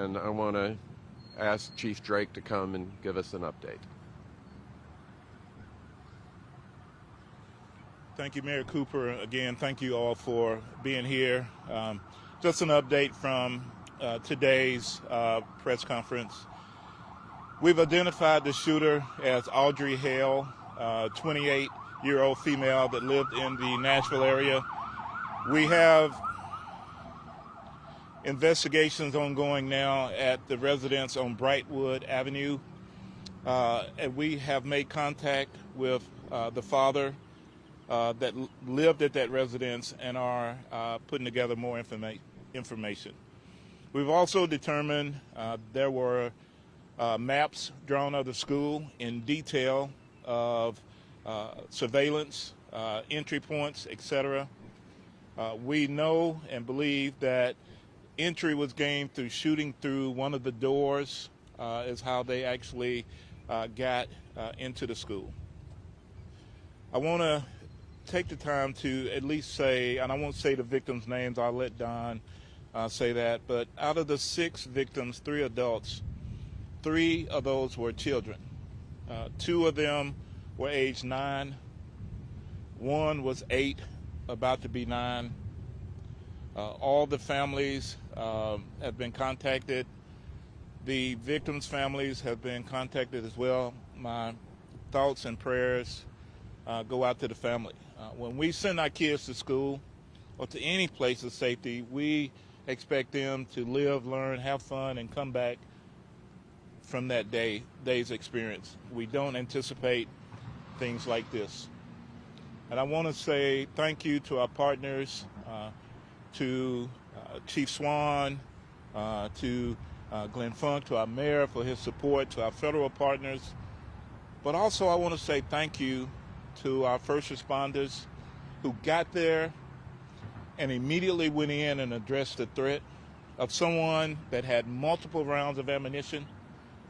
and I want to ask Chief Drake to come and give us an update. Thank you, Mayor Cooper. Again, thank you all for being here. Just an update from today's press conference. We've identified the shooter as Audrey Hale, 28-year-old female that lived in the Nashville area. We have investigations ongoing now at the residence on Brightwood Avenue. And we have made contact with the father that lived at that residence and are putting together more information. We've also determined there were maps drawn of the school in detail of surveillance, entry points, etc. We know and believe that entry was gained through shooting through one of the doors is how they actually got into the school. I want to take the time to at least say, and I won't say the victims' names, I'll let Don say that, but out of the 6 victims, 3 adults, 3 of those were children. 2 of them were age 9, 1 was 8, about to be 9. All the families have been contacted. The victims' families have been contacted as well. My thoughts and prayers go out to the family. When we send our kids to school or to any place of safety, we expect them to live, learn, have fun, and come back from that day's experience. We don't anticipate things like this. And I want to say thank you to our partners, to Chief Swan, to Glenn Funk, to our mayor for his support, to our federal partners. But also I want to say thank you to our first responders who got there and immediately went in and addressed the threat of someone that had multiple rounds of ammunition,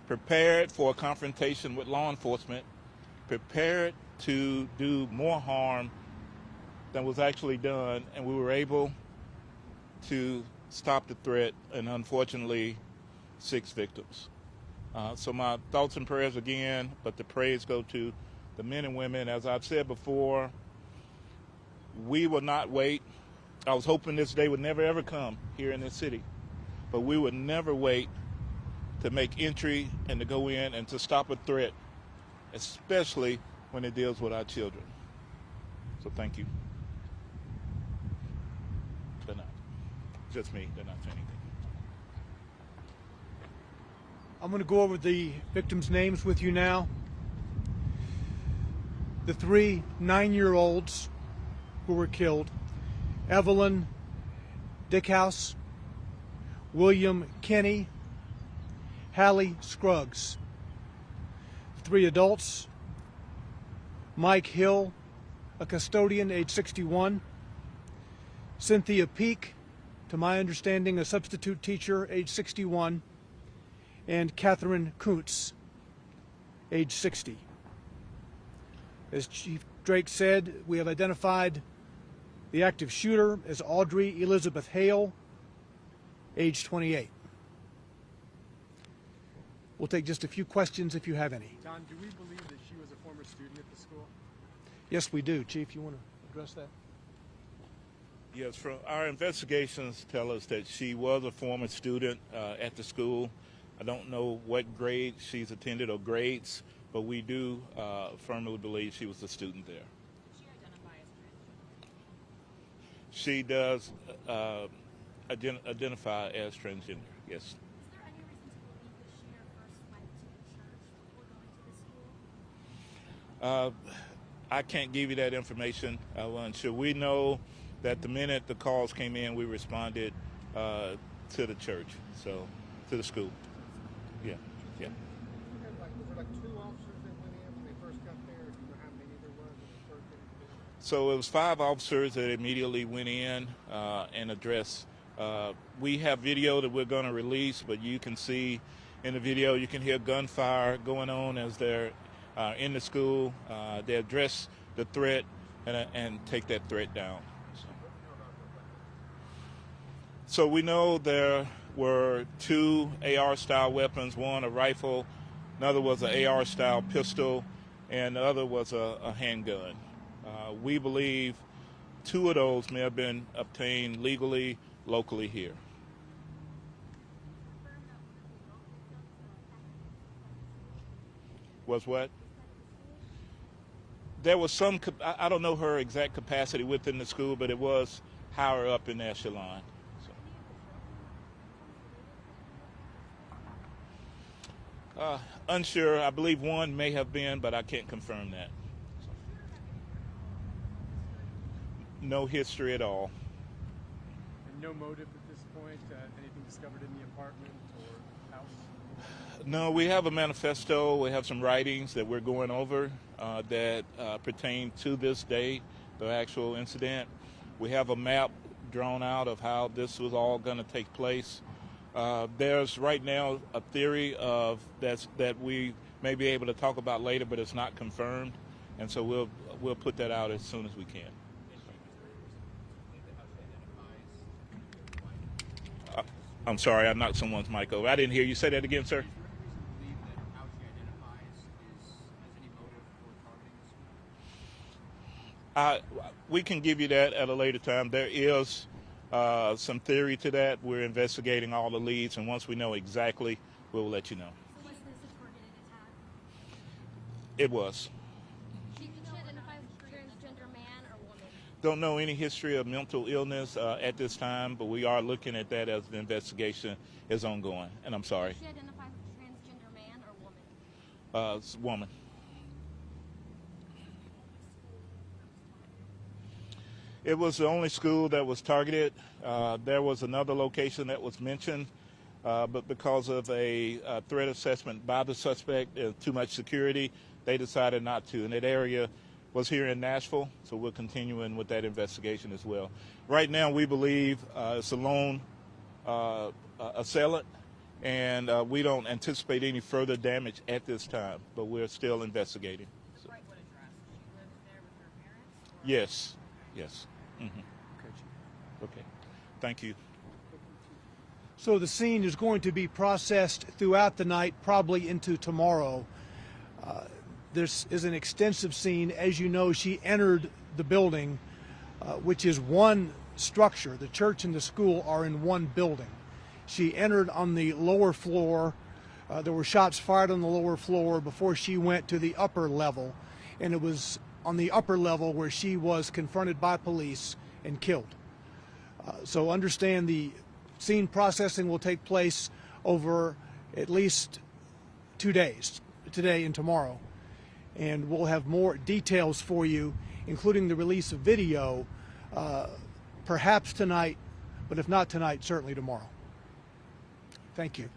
prepared for a confrontation with law enforcement, prepared to do more harm than was actually done, and we were able to stop the threat, and unfortunately 6 victims. So my thoughts and prayers again, but the praise go to the men and women. As I've said before, we will not wait. I was hoping this day would never ever come here in this city, but we would never wait to make entry and to go in and to stop a threat, especially when it deals with our children. So thank you. They're not. Just me. They're not saying anything. I'm going to go over the victims' names with you now. The 3 9-year-olds who were killed: Evelyn Dieckhaus, William Kinney, Hallie Scruggs. 3 adults: Mike Hill, a custodian, age 61, Cynthia Peak, to my understanding a substitute teacher, age 61, and Katherine Koonce, age 60. As Chief Drake said, we have identified the active shooter as Audrey Elizabeth Hale, age 28. We'll take just a few questions if you have any. Don, do we believe that she was a former student at the school? Yes, we do. Chief, you want to address that? Yes, from our investigations tell us that she was a former student at the school. I don't know what grade she's attended or grades, but we do firmly believe she was a student there. Does She she identify as transgender? does identify as transgender, yes. Is there any reason to believe the shooter first went to the church before going to the school? I can't give you that information. Sure, we know that the minute the calls came in, we responded to the church, so to the school. Yeah. Was there like 2 officers that went in when they first got there? Do you know how many there was when they first got there? So it was 5 officers that immediately went in and addressed. We have video that we're going to release, but you can see in the video, you can hear gunfire going on as they're in the school. They address the threat and take that threat down. So we know there were 2 AR-style weapons, one a rifle, another was an AR-style pistol, and the other was a handgun. We believe 2 of those may have been obtained legally, locally here. Was what? There was some, I don't know her exact capacity within the school, but it was higher up in the echelon. So. Unsure. I believe one may have been, but I can't confirm that. No history at all. And no motive at this point? Anything discovered in the apartment or house? No, we have a manifesto. We have some writings that we're going over that pertain to this day, the actual incident. We have a map drawn out of how this was all going to take place. There's right now a theory of that we may be able to talk about later, but it's not confirmed, and so we'll put that out as soon as we can. I'm sorry, I knocked someone's mic over. I didn't hear you. Say that again, sir. We can give you that at a later time. There is some theory to that. We're investigating all the leads, and once we know exactly, we'll let you know. So was this a targeted attack? It was. Can you identify transgender man or woman? Don't know any history of mental illness at this time, but we are looking at that as the investigation is ongoing. And I'm sorry. Did she identify transgender man or woman? It's a woman. It was the only school that was targeted. There was another location that was mentioned, but because of a threat assessment by the suspect, too much security, they decided not to. And that area was here in Nashville, so we're continuing with that investigation as well. Right now, we believe it's a lone assailant, and we don't anticipate any further damage at this time, but we're still investigating. So. Brightwood address. She lives there with her parents? Yes. Yes. Mm-hmm. Okay. Thank you. So the scene is going to be processed throughout the night, probably into tomorrow. This is an extensive scene. As you know, she entered the building, which is one structure. The church and the school are in one building. She entered on the lower floor. There were shots fired on the lower floor before she went to the upper level, and it was on the upper level where she was confronted by police and killed. So understand the scene processing will take place over at least 2 days, today and tomorrow. And we'll have more details for you, including the release of video, perhaps tonight, but if not tonight, certainly tomorrow. Thank you.